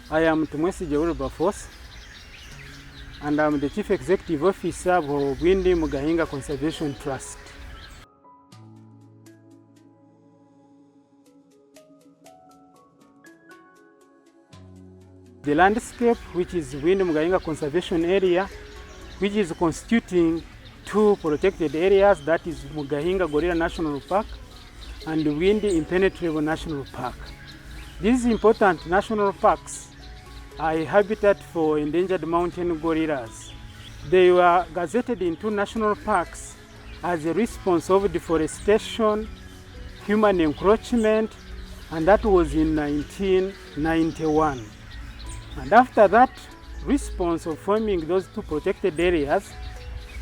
I am Tumwesigye Wilberforce, and I'm the Chief Executive Officer of Bwindi Mgahinga Conservation Trust. The landscape, which is Bwindi Mgahinga Conservation Area, which is constituting two protected areas, that is Mgahinga Gorilla National Park and Bwindi Impenetrable National Park. These important national parks are a habitat for endangered mountain gorillas. They were gazetted in two national parks as a response of deforestation, human encroachment, and that was in 1991. And after that response of forming those two protected areas,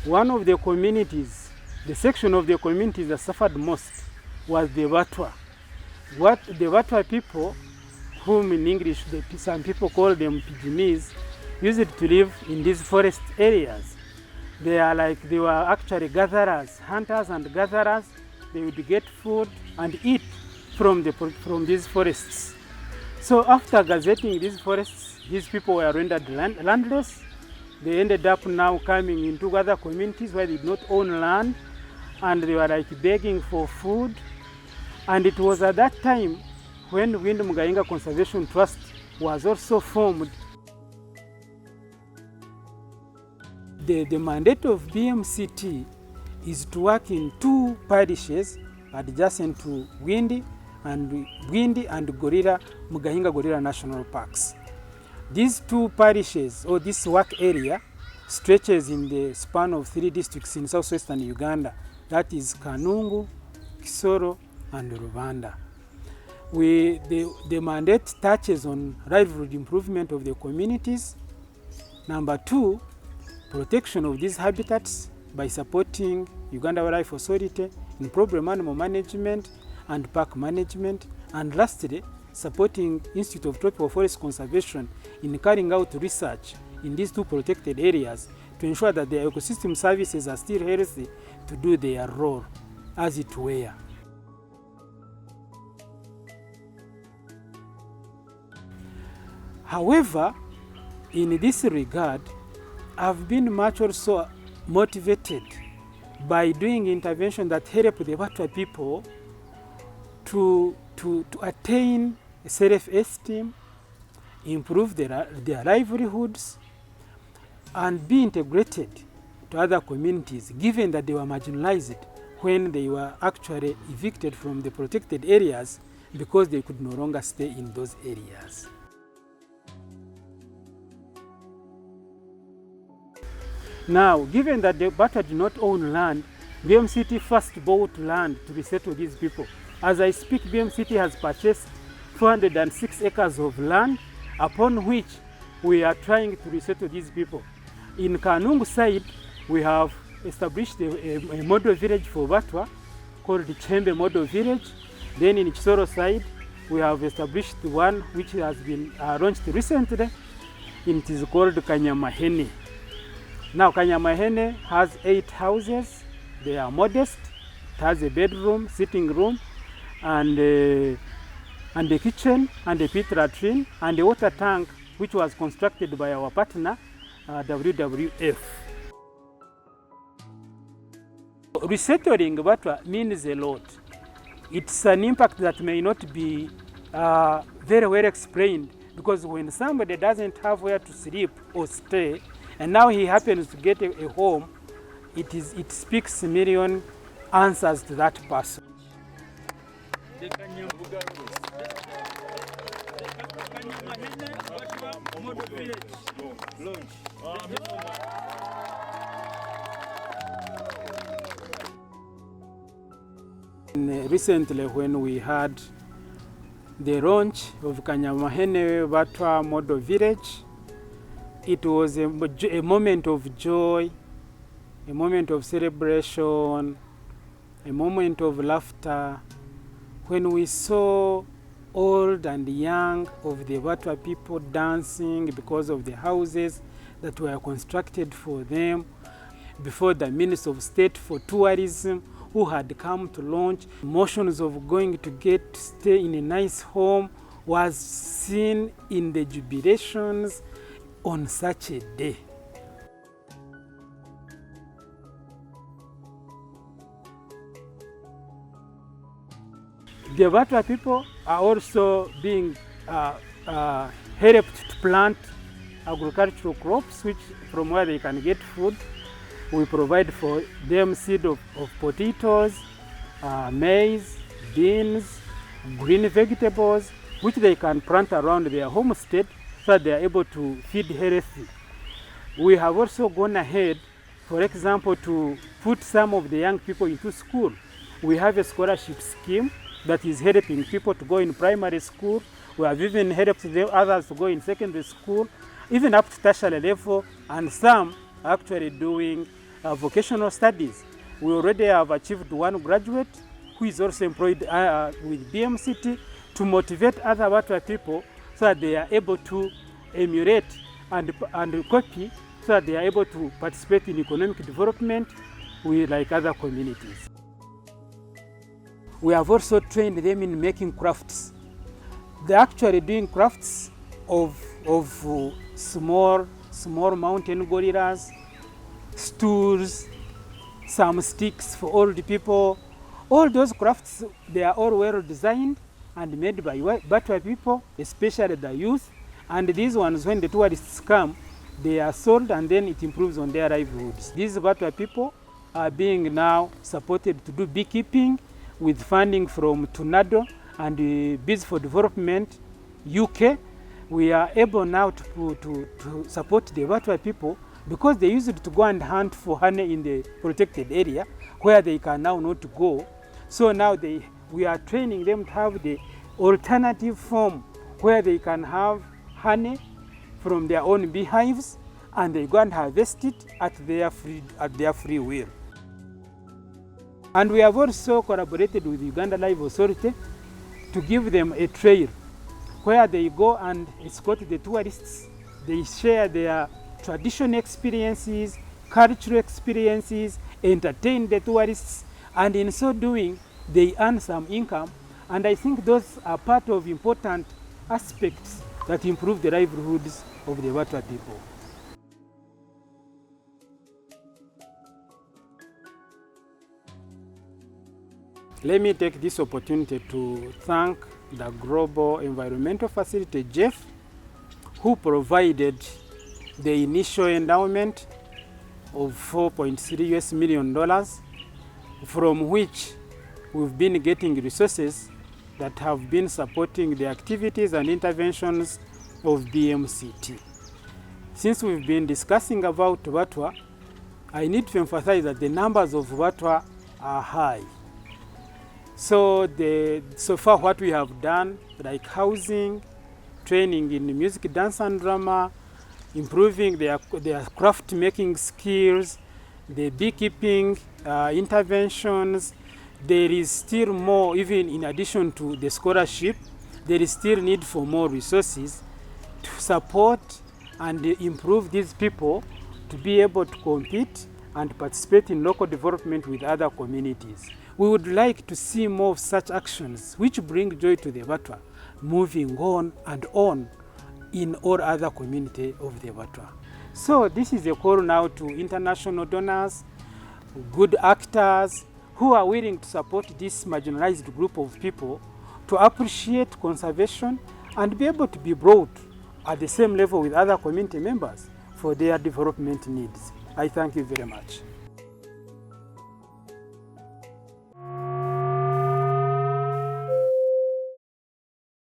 one of the communities, the section of the communities that suffered most was the Batwa. What the Batwa people, whom in English some people call them Pygmies, used to live in these forest areas. They were actually gatherers, hunters and gatherers. They would get food and eat from these forests. So after gazetting these forests, these people were rendered landless. They ended up now coming into other communities where they did not own land, and they were begging for food. And it was at that time when Bwindi Mgahinga Conservation Trust was also formed. The mandate of BMCT is to work in two parishes adjacent to Bwindi and Gorilla Mgahinga Gorilla National Parks. These two parishes, or this work area, stretches in the span of 3 districts in southwestern Uganda. That is Kanungu, Kisoro, and Rubanda. The mandate touches on livelihood improvement of the communities. Number 2, protection of these habitats by supporting Uganda Wildlife Authority in problem animal management and park management. And lastly, supporting Institute of Tropical Forest Conservation in carrying out research in these two protected areas to ensure that the ecosystem services are still healthy to do their role as it were. However, in this regard, I've been much also motivated by doing intervention that help the Batwa people to attain self-esteem, improve their livelihoods, and be integrated to other communities, given that they were marginalized when they were actually evicted from the protected areas because they could no longer stay in those areas. Now, given that the Batwa do not own land, BMCT first bought land to resettle these people. As I speak, BMCT has purchased 406 acres of land upon which we are trying to resettle these people. In Kanungu side, we have established a model village for Batwa called the Chembe Model Village. Then in Kisoro side, we have established one which has been launched recently. It is called Kanyamahene. Now Kanyamahene has 8 houses. They are modest. It has a bedroom, sitting room, and a kitchen, and a pit latrine, and a water tank, which was constructed by our partner, WWF. Resettling Batwa means a lot. It's an impact that may not be very well explained, because when somebody doesn't have where to sleep or stay, and now he happens to get a home, it speaks a million answers to that person. Recently, when we had the launch of Kanyamahene Batwa Model Village, it was a moment of joy, a moment of celebration, a moment of laughter, when we saw old and young of the Batwa people dancing because of the houses that were constructed for them before the Minister of State for Tourism, who had come to launch motions of going to stay in a nice home was seen in the jubilations on such a day. The Batwa people are also being helped to plant agricultural crops, which from where they can get food. We provide for them seed of potatoes, maize, beans, green vegetables, which they can plant around their homestead so that they are able to feed healthy. We have also gone ahead, for example, to put some of the young people into school. We have a scholarship scheme that is helping people to go in primary school. We have even helped the others to go in secondary school, even up to tertiary level, and some actually doing vocational studies. We already have achieved one graduate who is also employed with BMCT to motivate other Batwa people so that they are able to emulate and copy, so that they are able to participate in economic development like other communities. We have also trained them in making crafts. They're actually doing crafts of small mountain gorillas, stools, some sticks for old people. All those crafts, they are all well designed and made by Batwa people, especially the youth. And these ones, when the tourists come, they are sold and then it improves on their livelihoods. These Batwa people are being now supported to do beekeeping with funding from Tornado and Bees for Development UK. We are able now to support the Batwa people because they used to go and hunt for honey in the protected area where they can now not go. So now we are training them to have the alternative form where they can have honey from their own beehives and they go and harvest it at their free will. And we have also collaborated with Uganda Live Authority to give them a trail where they go and escort the tourists. They share their traditional experiences, cultural experiences, entertain the tourists, and in so doing, they earn some income. And I think those are part of important aspects that improve the livelihoods of the Batwa people. Let me take this opportunity to thank the Global Environmental Facility, GEF, who provided the initial endowment of $4.3 million, from which we've been getting resources that have been supporting the activities and interventions of BMCT. Since we've been discussing about Batwa, I need to emphasize that the numbers of Batwa are high. So far what we have done, like housing, training in music, dance and drama, improving their craft making skills, the beekeeping interventions, there is still more, even in addition to the scholarship, there is still need for more resources to support and improve these people to be able to compete and participate in local development with other communities. We would like to see more of such actions which bring joy to the Batwa, moving on and on in all other community of the Batwa. So this is a call now to international donors, good actors who are willing to support this marginalized group of people to appreciate conservation and be able to be brought at the same level with other community members for their development needs. I thank you very much.